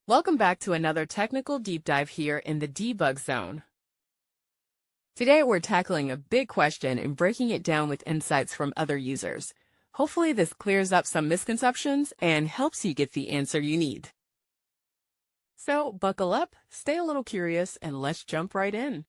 Welcome back to another technical deep dive here in the debug zone. Today we're tackling a big question and breaking it down with insights from other users. Hopefully this clears up some misconceptions and helps you get the answer you need. So buckle up, stay a little curious, and let's jump right in.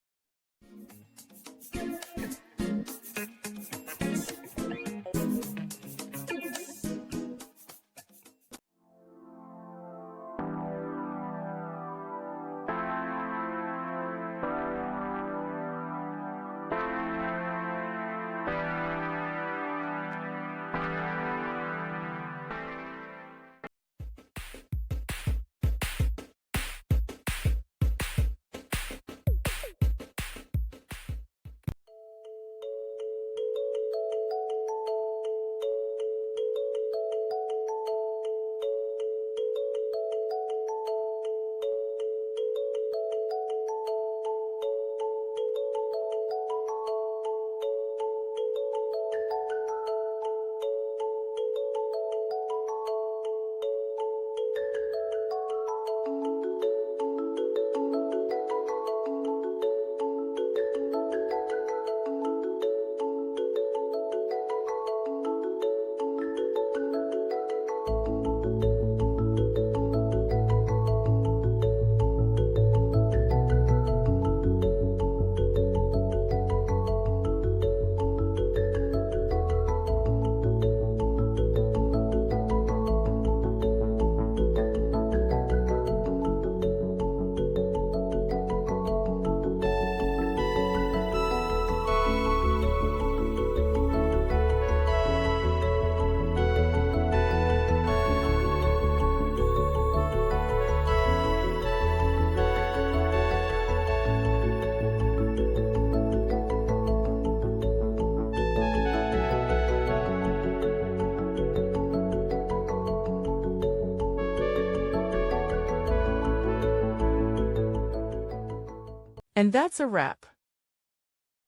And that's a wrap.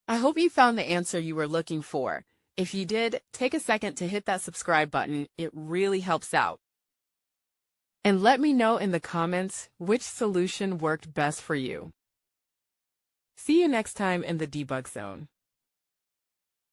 I hope you found the answer you were looking for. If you did, take a second to hit that subscribe button. It really helps out. And let me know in the comments which solution worked best for you. See you next time in the debug zone.